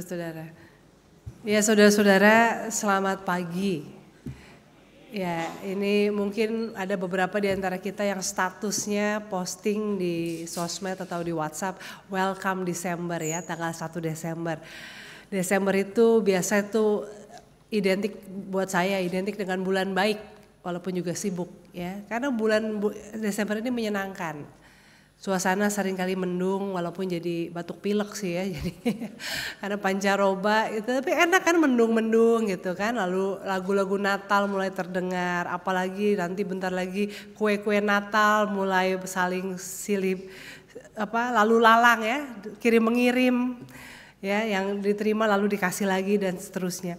Saudara. Ya saudara-saudara, selamat pagi. Ya ini mungkin ada beberapa di antara kita yang statusnya posting di sosmed atau di WhatsApp welcome Desember ya, tanggal 1 Desember. Desember itu biasa itu identik buat saya, identik dengan bulan baik walaupun juga sibuk ya. Karena bulan Desember ini menyenangkan. Suasana seringkali mendung walaupun jadi batuk pilek sih ya, jadi karena pancaroba itu, tapi enak kan mendung-mendung gitu kan, lalu lagu-lagu Natal mulai terdengar, apalagi nanti bentar lagi kue-kue Natal mulai saling silih lalu lalang ya, kirim mengirim ya, yang diterima lalu dikasih lagi dan seterusnya.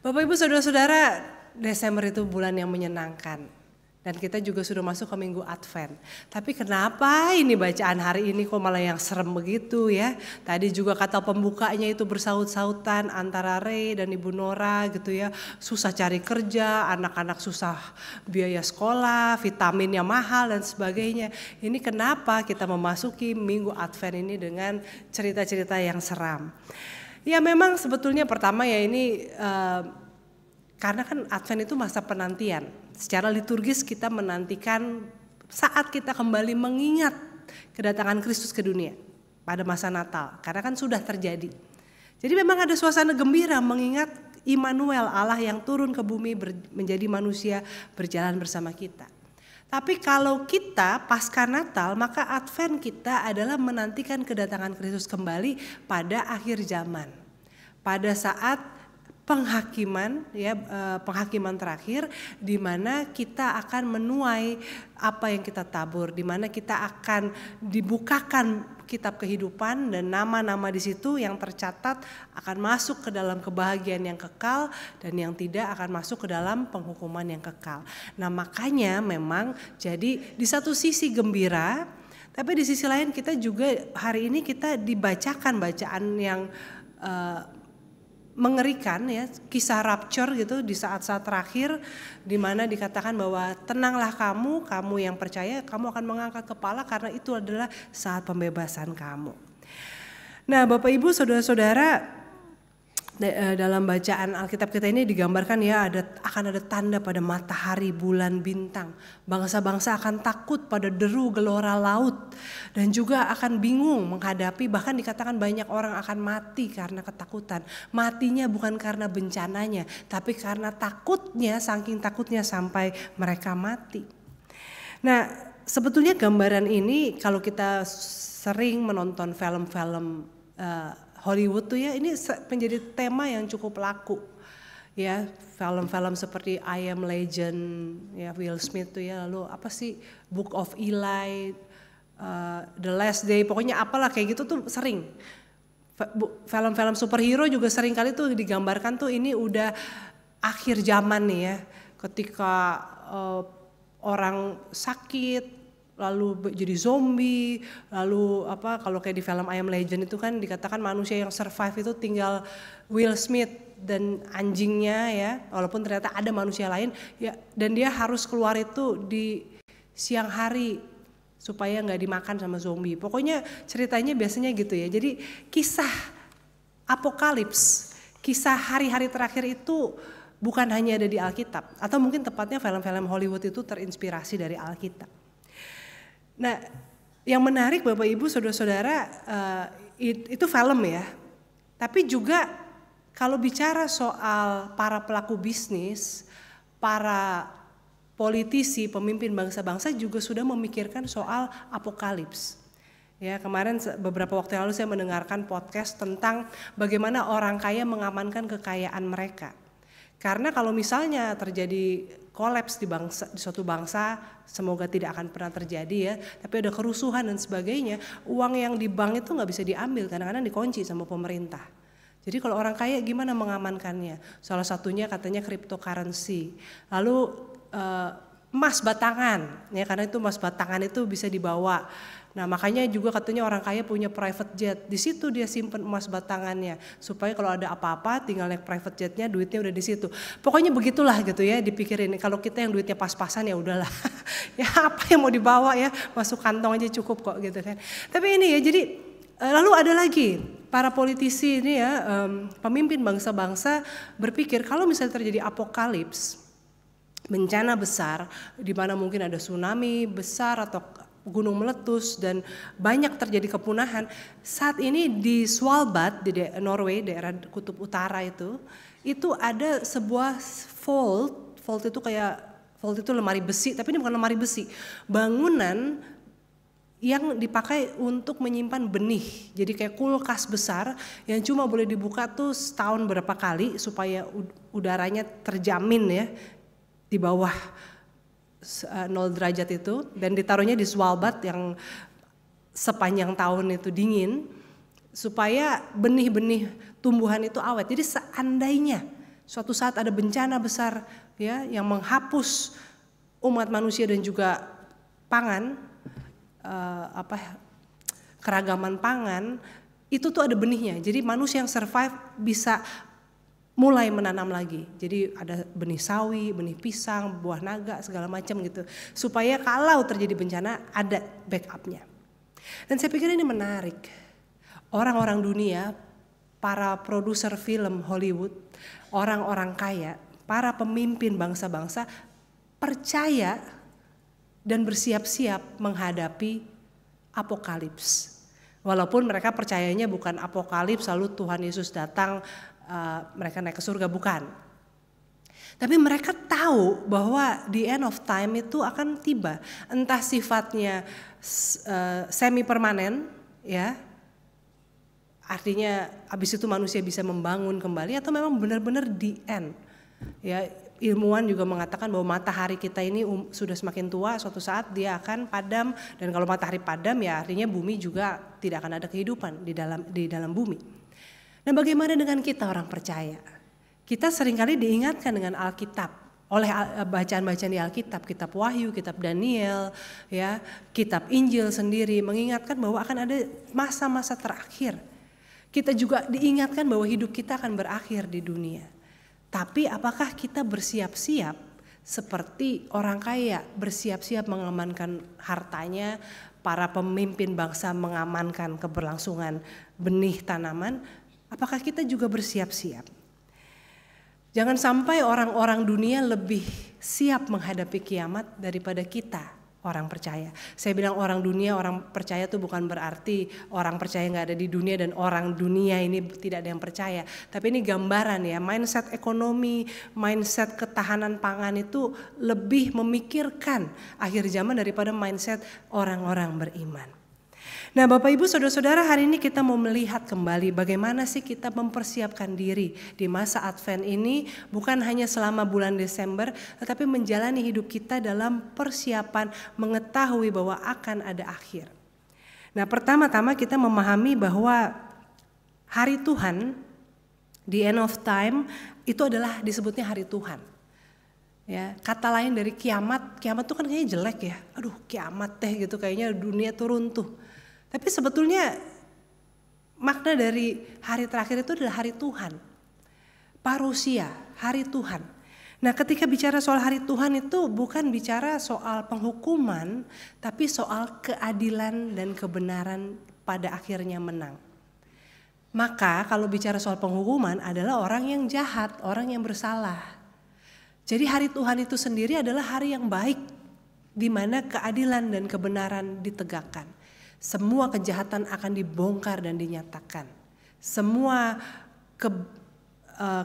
Bapak Ibu saudara-saudara, Desember itu bulan yang menyenangkan. Dan kita juga sudah masuk ke minggu Advent. Tapi kenapa ini bacaan hari ini kok malah yang serem begitu ya. Tadi juga kata pembukanya itu bersaut-sautan antara Ray dan Ibu Nora gitu ya. Susah cari kerja, anak-anak susah biaya sekolah, vitaminnya mahal dan sebagainya. Ini kenapa kita memasuki minggu Advent ini dengan cerita-cerita yang seram. Ya memang sebetulnya pertama ya ini karena kan Advent itu masa penantian. Secara liturgis kita menantikan saat kita kembali mengingat kedatangan Kristus ke dunia pada masa Natal. Karena kan sudah terjadi. Jadi memang ada suasana gembira mengingat Immanuel, Allah yang turun ke bumi menjadi manusia berjalan bersama kita. Tapi kalau kita pasca Natal, maka Advent kita adalah menantikan kedatangan Kristus kembali pada akhir zaman. Pada saat penghakiman ya, penghakiman terakhir di mana kita akan menuai apa yang kita tabur, di mana kita akan dibukakan kitab kehidupan dan nama-nama di situ yang tercatat akan masuk ke dalam kebahagiaan yang kekal dan yang tidak akan masuk ke dalam penghukuman yang kekal. Nah, makanya memang jadi di satu sisi gembira, tapi di sisi lain kita juga hari ini kita dibacakan bacaan yang mengerikan ya, kisah rapture gitu di saat-saat terakhir di mana dikatakan bahwa tenanglah kamu yang percaya, kamu akan mengangkat kepala karena itu adalah saat pembebasan kamu. Nah, Bapak Ibu saudara-saudara, dalam bacaan Alkitab kita ini digambarkan ya akan ada tanda pada matahari, bulan, bintang. Bangsa-bangsa akan takut pada deru gelora laut dan juga akan bingung menghadapi, bahkan dikatakan banyak orang akan mati karena ketakutan. Matinya bukan karena bencananya, tapi karena takutnya, saking takutnya sampai mereka mati. Nah, sebetulnya gambaran ini kalau kita sering menonton film-film Hollywood tuh ya, ini menjadi tema yang cukup laku ya, film-film seperti I Am Legend ya, Will Smith tuh ya, lalu apa sih Book of Eli, The Last Day, pokoknya apalah kayak gitu tuh sering. Film-film superhero juga sering kali tuh digambarkan tuh ini udah akhir zaman nih ya, ketika orang sakit lalu jadi zombie, lalu kalau kayak di film I Am Legend itu kan dikatakan manusia yang survive itu tinggal Will Smith dan anjingnya ya, walaupun ternyata ada manusia lain ya, dan dia harus keluar itu di siang hari supaya nggak dimakan sama zombie. Pokoknya ceritanya biasanya gitu ya. Jadi kisah apokalips, kisah hari-hari terakhir itu bukan hanya ada di Alkitab, atau mungkin tepatnya film-film Hollywood itu terinspirasi dari Alkitab. Nah, yang menarik Bapak Ibu saudara-saudara, itu film ya. Tapi juga kalau bicara soal para pelaku bisnis, para politisi, pemimpin bangsa-bangsa juga sudah memikirkan soal apokalips. Ya, kemarin beberapa waktu lalu saya mendengarkan podcast tentang bagaimana orang kaya mengamankan kekayaan mereka. Karena kalau misalnya terjadi kolaps di suatu bangsa, semoga tidak akan pernah terjadi ya, tapi ada kerusuhan dan sebagainya, uang yang di bank itu nggak bisa diambil, kadang-kadang dikunci sama pemerintah. Jadi kalau orang kaya gimana mengamankannya? Salah satunya katanya cryptocurrency, lalu emas batangan, ya karena itu emas batangan itu bisa dibawa. Nah makanya juga katanya orang kaya punya private jet, di situ dia simpen emas batangannya supaya kalau ada apa-apa tinggal naik private jetnya, duitnya udah di situ. Pokoknya begitulah gitu ya dipikirin. Kalau kita yang duitnya pas-pasan ya udahlah, ya apa yang mau dibawa ya, masuk kantong aja cukup kok gitu kan. Tapi ini ya jadi lalu ada lagi para politisi ini ya, pemimpin bangsa-bangsa berpikir kalau misalnya terjadi apokalips, bencana besar di mana mungkin ada tsunami besar atau gunung meletus dan banyak terjadi kepunahan. Saat ini di Svalbard di Norway, daerah kutub utara itu ada sebuah vault itu kayak vault itu lemari besi, tapi ini bukan lemari besi, bangunan yang dipakai untuk menyimpan benih. Jadi kayak kulkas besar yang cuma boleh dibuka tuh setahun berapa kali supaya udaranya terjamin ya di bawah 0 derajat itu, dan ditaruhnya di Svalbard yang sepanjang tahun itu dingin supaya benih-benih tumbuhan itu awet. Jadi seandainya suatu saat ada bencana besar ya yang menghapus umat manusia dan juga pangan, keragaman pangan, itu tuh ada benihnya. Jadi manusia yang survive bisa mulai menanam lagi. Jadi ada benih sawi, benih pisang, buah naga, segala macam gitu. Supaya kalau terjadi bencana ada backupnya. Dan saya pikir ini menarik. Orang-orang dunia, para produser film Hollywood, orang-orang kaya, para pemimpin bangsa-bangsa percaya dan bersiap-siap menghadapi apokalips. Walaupun mereka percayanya bukan apokalips lalu Tuhan Yesus datang, mereka naik ke surga, bukan. Tapi mereka tahu bahwa the end of time itu akan tiba. Entah sifatnya semi permanen ya, artinya habis itu manusia bisa membangun kembali, atau memang benar-benar the end. Ya, ilmuwan juga mengatakan bahwa matahari kita ini sudah semakin tua, suatu saat dia akan padam, dan kalau matahari padam ya artinya bumi juga tidak akan ada kehidupan di dalam bumi. Nah, bagaimana dengan kita orang percaya? Kita seringkali diingatkan dengan Alkitab, oleh bacaan-bacaan di Alkitab, kitab Wahyu, kitab Daniel, ya, kitab Injil sendiri mengingatkan bahwa akan ada masa-masa terakhir. Kita juga diingatkan bahwa hidup kita akan berakhir di dunia. Tapi apakah kita bersiap-siap seperti orang kaya bersiap-siap mengamankan hartanya, para pemimpin bangsa mengamankan keberlangsungan benih tanaman? Apakah kita juga bersiap-siap? Jangan sampai orang-orang dunia lebih siap menghadapi kiamat daripada kita orang percaya. Saya bilang orang dunia, orang percaya itu bukan berarti orang percaya nggak ada di dunia dan orang dunia ini tidak ada yang percaya. Tapi ini gambaran ya, mindset ekonomi, mindset ketahanan pangan itu lebih memikirkan akhir zaman daripada mindset orang-orang beriman. Nah, Bapak Ibu Saudara-saudara, hari ini kita mau melihat kembali bagaimana sih kita mempersiapkan diri di masa Advent ini, bukan hanya selama bulan Desember, tetapi menjalani hidup kita dalam persiapan mengetahui bahwa akan ada akhir. Nah, pertama-tama kita memahami bahwa hari Tuhan, the end of time, itu adalah disebutnya hari Tuhan. Ya, kata lain dari kiamat tuh kan kayaknya jelek ya. Aduh, kiamat teh gitu, kayaknya dunia tuh runtuh. Tapi sebetulnya makna dari hari terakhir itu adalah hari Tuhan. Parousia, hari Tuhan. Nah, ketika bicara soal hari Tuhan itu bukan bicara soal penghukuman, tapi soal keadilan dan kebenaran pada akhirnya menang. Maka kalau bicara soal penghukuman adalah orang yang jahat, orang yang bersalah. Jadi hari Tuhan itu sendiri adalah hari yang baik, di mana keadilan dan kebenaran ditegakkan. Semua kejahatan akan dibongkar dan dinyatakan. Semua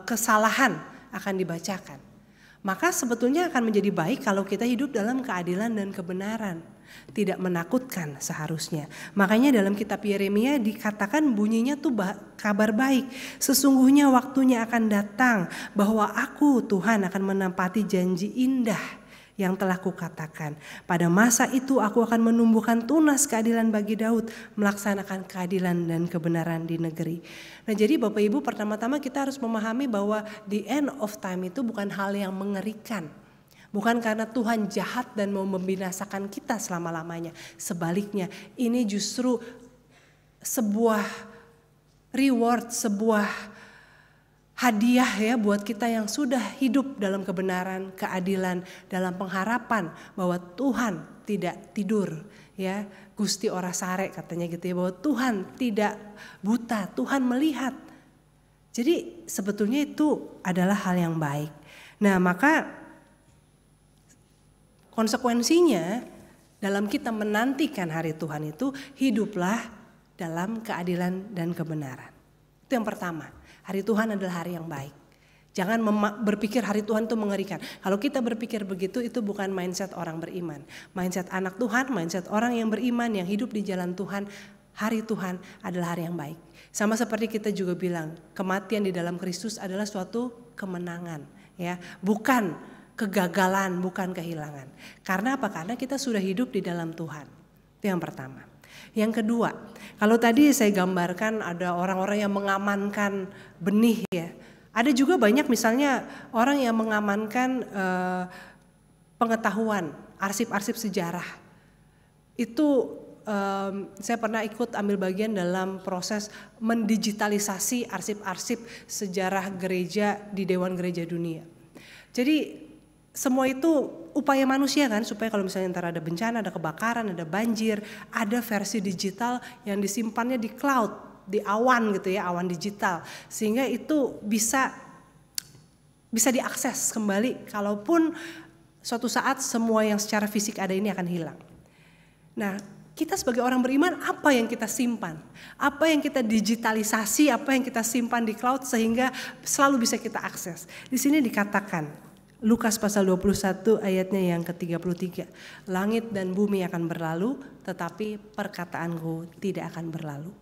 kesalahan akan dibacakan. Maka sebetulnya akan menjadi baik kalau kita hidup dalam keadilan dan kebenaran. Tidak menakutkan seharusnya. Makanya dalam kitab Yeremia dikatakan bunyinya tuh kabar baik. Sesungguhnya waktunya akan datang bahwa aku Tuhan akan menepati janji indah yang telah kukatakan. Pada masa itu aku akan menumbuhkan tunas keadilan bagi Daud, melaksanakan keadilan dan kebenaran di negeri. Nah, jadi Bapak Ibu, pertama-tama kita harus memahami bahwa the end of time itu bukan hal yang mengerikan. Bukan karena Tuhan jahat dan mau membinasakan kita selama-lamanya. Sebaliknya, ini justru sebuah reward, sebuah hadiah ya buat kita yang sudah hidup dalam kebenaran, keadilan, dalam pengharapan bahwa Tuhan tidak tidur. ya, Gusti ora sare katanya gitu ya, bahwa Tuhan tidak buta, Tuhan melihat. Jadi sebetulnya itu adalah hal yang baik. Nah, maka konsekuensinya dalam kita menantikan hari Tuhan itu, hiduplah dalam keadilan dan kebenaran. Itu yang pertama, hari Tuhan adalah hari yang baik. Jangan berpikir hari Tuhan itu mengerikan. Kalau kita berpikir begitu, itu bukan mindset orang beriman. Mindset anak Tuhan, mindset orang yang beriman, yang hidup di jalan Tuhan, hari Tuhan adalah hari yang baik. Sama seperti kita juga bilang, kematian di dalam Kristus adalah suatu kemenangan, ya, bukan kegagalan, bukan kehilangan. Karena apa? Karena kita sudah hidup di dalam Tuhan. Itu yang pertama. Yang kedua, kalau tadi saya gambarkan ada orang-orang yang mengamankan benih, ya. Ada juga banyak misalnya orang yang mengamankan pengetahuan, arsip-arsip sejarah. Itu saya pernah ikut ambil bagian dalam proses mendigitalisasi arsip-arsip sejarah gereja di Dewan Gereja Dunia. Jadi semua itu upaya manusia kan, supaya kalau misalnya ntar ada bencana, ada kebakaran, ada banjir, ada versi digital yang disimpannya di cloud, di awan gitu ya, awan digital, sehingga itu bisa diakses kembali kalaupun suatu saat semua yang secara fisik ada ini akan hilang. Nah, kita sebagai orang beriman, apa yang kita simpan, apa yang kita digitalisasi, apa yang kita simpan di cloud sehingga selalu bisa kita akses. Di sini dikatakan Lukas pasal 21 ayatnya yang ke-33, langit dan bumi akan berlalu, tetapi perkataanku tidak akan berlalu.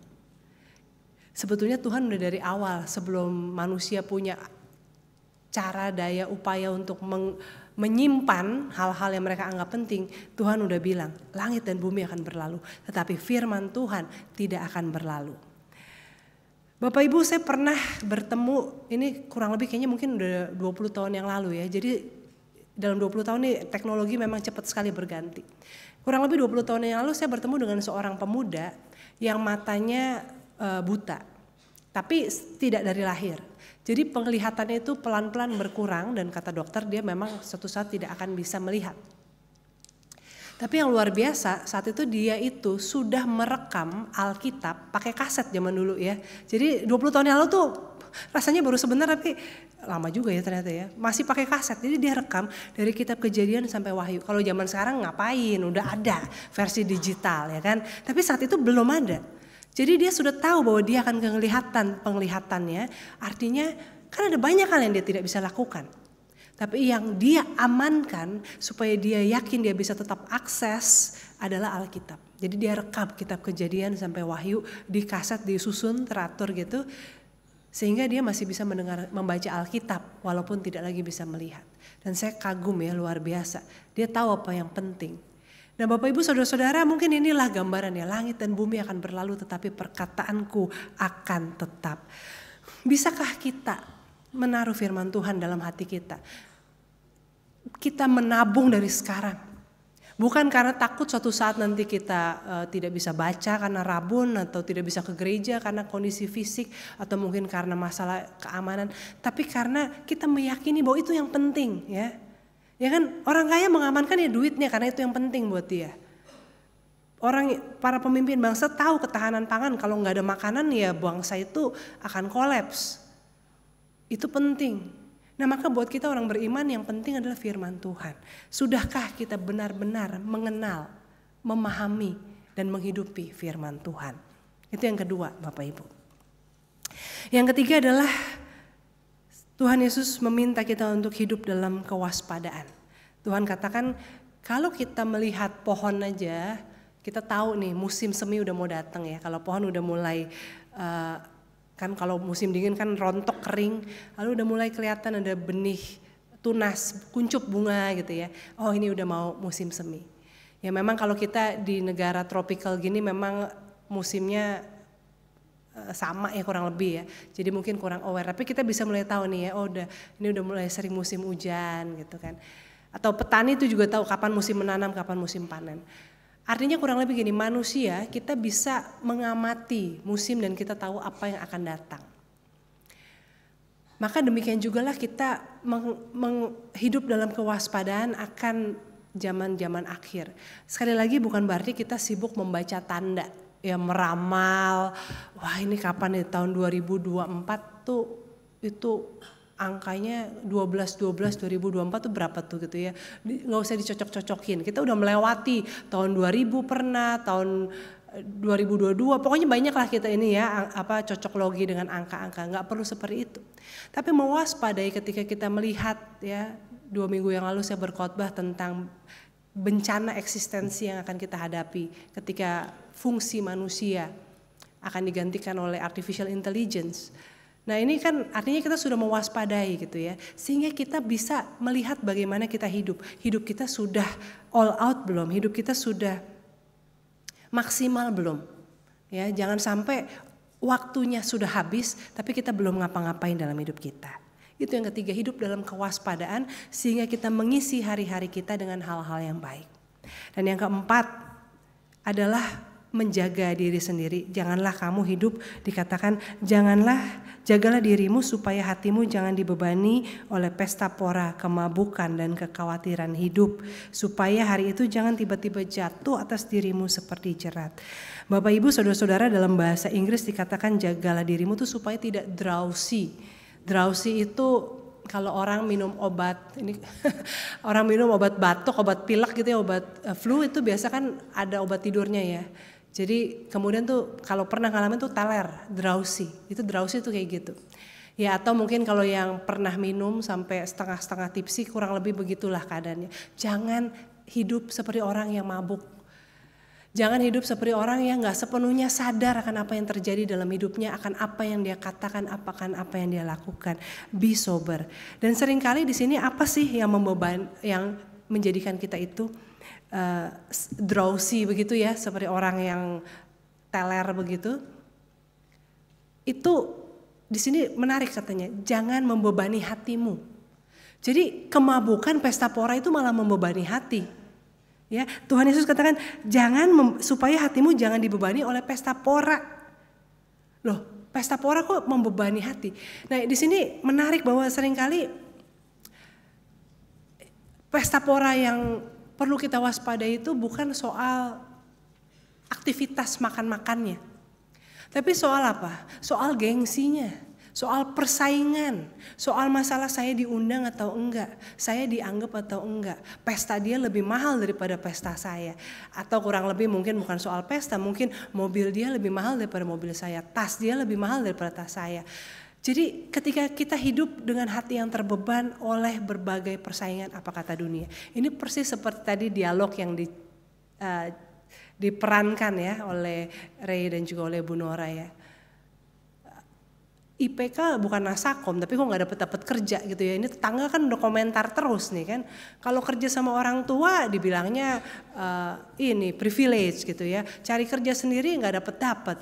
Sebetulnya Tuhan udah dari awal, sebelum manusia punya cara, daya, upaya untuk menyimpan hal-hal yang mereka anggap penting, Tuhan udah bilang langit dan bumi akan berlalu, tetapi firman Tuhan tidak akan berlalu. Bapak Ibu, saya pernah bertemu, ini kurang lebih kayaknya mungkin udah 20 tahun yang lalu ya. Jadi dalam 20 tahun ini teknologi memang cepat sekali berganti. Kurang lebih 20 tahun yang lalu saya bertemu dengan seorang pemuda yang matanya buta, tapi tidak dari lahir. Jadi penglihatannya itu pelan-pelan berkurang dan kata dokter dia memang suatu saat tidak akan bisa melihat. Tapi yang luar biasa saat itu dia itu sudah merekam Alkitab pakai kaset zaman dulu ya. Jadi 20 tahun yang lalu tuh rasanya baru sebentar tapi lama juga ya ternyata ya. Masih pakai kaset, jadi dia rekam dari kitab Kejadian sampai Wahyu. Kalau zaman sekarang ngapain, udah ada versi digital ya kan. Tapi saat itu belum ada. Jadi dia sudah tahu bahwa dia akan penglihatannya, artinya kan ada banyak hal yang dia tidak bisa lakukan. Tapi yang dia amankan supaya dia yakin dia bisa tetap akses adalah Alkitab. Jadi dia rekam kitab Kejadian sampai Wahyu di kaset, disusun teratur gitu. Sehingga dia masih bisa membaca Alkitab walaupun tidak lagi bisa melihat. Dan saya kagum ya, luar biasa. Dia tahu apa yang penting. Nah Bapak Ibu saudara-saudara, mungkin inilah gambarannya, langit dan bumi akan berlalu tetapi perkataanku akan tetap. Bisakah kita menaruh firman Tuhan dalam hati kita? Kita menabung dari sekarang. Bukan karena takut suatu saat nanti kita tidak bisa baca karena rabun atau tidak bisa ke gereja karena kondisi fisik atau mungkin karena masalah keamanan. Tapi karena kita meyakini bahwa itu yang penting ya. Ya kan, orang kaya mengamankan ya duitnya karena itu yang penting buat dia. Para pemimpin bangsa tahu ketahanan pangan, kalau nggak ada makanan ya bangsa itu akan kolaps. Itu penting. Nah maka buat kita orang beriman yang penting adalah firman Tuhan. Sudahkah kita benar-benar mengenal, memahami dan menghidupi firman Tuhan? Itu yang kedua Bapak Ibu. Yang ketiga adalah Tuhan Yesus meminta kita untuk hidup dalam kewaspadaan. Tuhan katakan kalau kita melihat pohon aja, kita tahu nih musim semi udah mau datang ya. Kalau pohon udah mulai, kan kalau musim dingin kan rontok kering, lalu udah mulai kelihatan ada benih tunas, kuncup bunga gitu ya. Oh ini udah mau musim semi. Ya memang kalau kita di negara tropikal gini memang musimnya sama ya kurang lebih ya, jadi mungkin kurang aware, tapi kita bisa mulai tahu nih ya, oh ini udah mulai sering musim hujan gitu kan, atau petani itu juga tahu kapan musim menanam, kapan musim panen. Artinya kurang lebih gini, manusia kita bisa mengamati musim dan kita tahu apa yang akan datang. Maka demikian jugalah kita hidup dalam kewaspadaan akan zaman-zaman akhir. Sekali lagi bukan berarti kita sibuk membaca tanda, ya meramal, wah ini kapan nih tahun 2024 tuh itu angkanya 2024 tuh berapa tuh gitu ya. Nggak usah dicocok-cocokin, kita udah melewati tahun 2000 pernah, tahun 2022, pokoknya banyak lah kita ini ya cocok logi dengan angka-angka, nggak perlu seperti itu. Tapi mewaspadai ketika kita melihat ya 2 minggu yang lalu saya berkhotbah tentang bencana eksistensi yang akan kita hadapi ketika fungsi manusia akan digantikan oleh artificial intelligence. Nah ini kan artinya kita sudah mewaspadai gitu ya, sehingga kita bisa melihat bagaimana kita hidup. Hidup kita sudah all out belum? Hidup kita sudah maksimal belum? Ya, jangan sampai waktunya sudah habis tapi kita belum ngapa-ngapain dalam hidup kita. Itu yang ketiga, hidup dalam kewaspadaan sehingga kita mengisi hari-hari kita dengan hal-hal yang baik. Dan yang keempat adalah menjaga diri sendiri. Janganlah kamu hidup, dikatakan jagalah dirimu supaya hatimu jangan dibebani oleh pesta pora, kemabukan dan kekhawatiran hidup. Supaya hari itu jangan tiba-tiba jatuh atas dirimu seperti jerat. Bapak Ibu saudara-saudara, dalam bahasa Inggris dikatakan jagalah dirimu tuh supaya tidak drowsy. Drowsy itu kalau orang minum obat, ini orang minum obat batuk, obat pilek gitu ya, obat flu itu biasa kan ada obat tidurnya ya. Jadi kemudian tuh kalau pernah ngalamin tuh teler, drowsy, itu drowsy tuh kayak gitu. Ya atau mungkin kalau yang pernah minum sampai setengah-setengah tipsi, kurang lebih begitulah keadaannya. Jangan hidup seperti orang yang mabuk. Jangan hidup seperti orang yang gak sepenuhnya sadar akan apa yang terjadi dalam hidupnya, akan apa yang dia katakan, akan apa yang dia lakukan. Be sober. Dan seringkali di sini apa sih yang yang menjadikan kita itu drowsy begitu ya, seperti orang yang teler begitu. Itu di sini menarik katanya, jangan membebani hatimu. Jadi kemabukan pesta pora itu malah membebani hati. Ya, Tuhan Yesus katakan supaya hatimu jangan dibebani oleh pesta pora. Loh, pesta pora kok membebani hati? Nah, di sini menarik bahwa seringkali pesta pora yang perlu kita waspadai itu bukan soal aktivitas makan-makannya. Tapi soal apa? Soal gengsinya, soal persaingan, soal masalah saya diundang atau enggak, saya dianggap atau enggak, pesta dia lebih mahal daripada pesta saya. Atau kurang lebih mungkin bukan soal pesta, mungkin mobil dia lebih mahal daripada mobil saya, tas dia lebih mahal daripada tas saya. Jadi ketika kita hidup dengan hati yang terbeban oleh berbagai persaingan, apa kata dunia. Ini persis seperti tadi dialog yang diperankan ya oleh Ray dan juga oleh Bu Nora ya. IPK bukan nasakom tapi kok gak dapet kerja gitu ya. Ini tetangga kan udah komentar terus nih kan. Kalau kerja sama orang tua dibilangnya ini privilege gitu ya. Cari kerja sendiri gak dapet.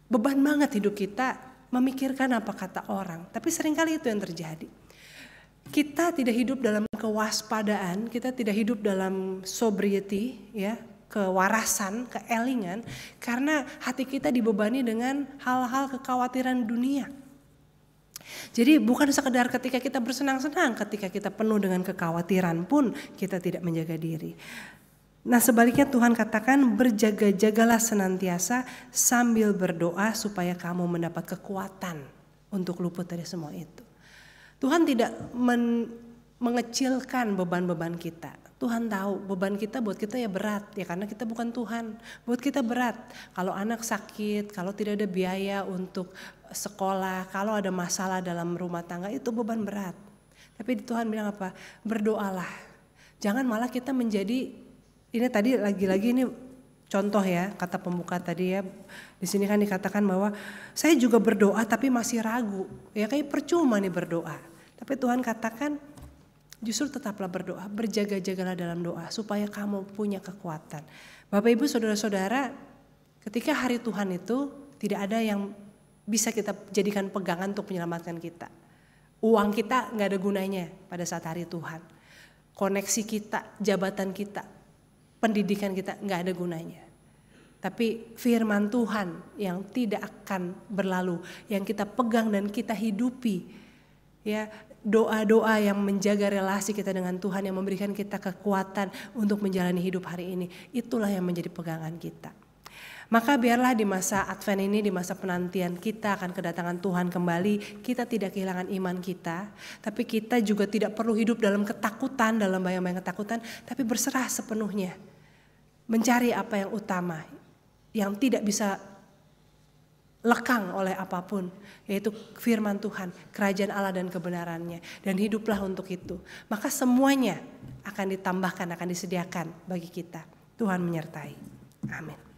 Beban banget hidup kita memikirkan apa kata orang, tapi seringkali itu yang terjadi. Kita tidak hidup dalam kewaspadaan, kita tidak hidup dalam sobriety, ya, kewarasan, keelingan, karena hati kita dibebani dengan hal-hal kekhawatiran dunia. Jadi bukan sekedar ketika kita bersenang-senang, ketika kita penuh dengan kekhawatiran pun kita tidak menjaga diri. Nah sebaliknya Tuhan katakan berjaga-jagalah senantiasa sambil berdoa supaya kamu mendapat kekuatan untuk luput dari semua itu. Tuhan tidak mengecilkan beban-beban kita. Tuhan tahu beban kita buat kita ya berat ya karena kita bukan Tuhan. Buat kita berat. Kalau anak sakit, kalau tidak ada biaya untuk sekolah, kalau ada masalah dalam rumah tangga itu beban berat. Tapi Tuhan bilang apa? Berdoalah. Jangan malah kita menjadi. Ini tadi lagi-lagi ini contoh ya kata pembuka tadi ya. Di sini kan dikatakan bahwa saya juga berdoa tapi masih ragu. Ya kayak percuma nih berdoa. Tapi Tuhan katakan justru tetaplah berdoa, berjaga-jagalah dalam doa supaya kamu punya kekuatan. Bapak Ibu saudara-saudara, ketika hari Tuhan itu tidak ada yang bisa kita jadikan pegangan untuk menyelamatkan kita. Uang kita nggak ada gunanya pada saat hari Tuhan. Koneksi kita, jabatan kita, pendidikan kita nggak ada gunanya. Tapi firman Tuhan yang tidak akan berlalu, yang kita pegang dan kita hidupi, Ya, doa-doa yang menjaga relasi kita dengan Tuhan, yang memberikan kita kekuatan untuk menjalani hidup hari ini, itulah yang menjadi pegangan kita. Maka biarlah di masa Advent ini, di masa penantian kita akan kedatangan Tuhan kembali, kita tidak kehilangan iman kita, tapi kita juga tidak perlu hidup dalam ketakutan, dalam bayang-bayang ketakutan, tapi berserah sepenuhnya. Mencari apa yang utama, yang tidak bisa lekang oleh apapun, yaitu firman Tuhan, kerajaan Allah dan kebenarannya, dan hiduplah untuk itu. Maka semuanya akan ditambahkan, akan disediakan bagi kita. Tuhan menyertai. Amin.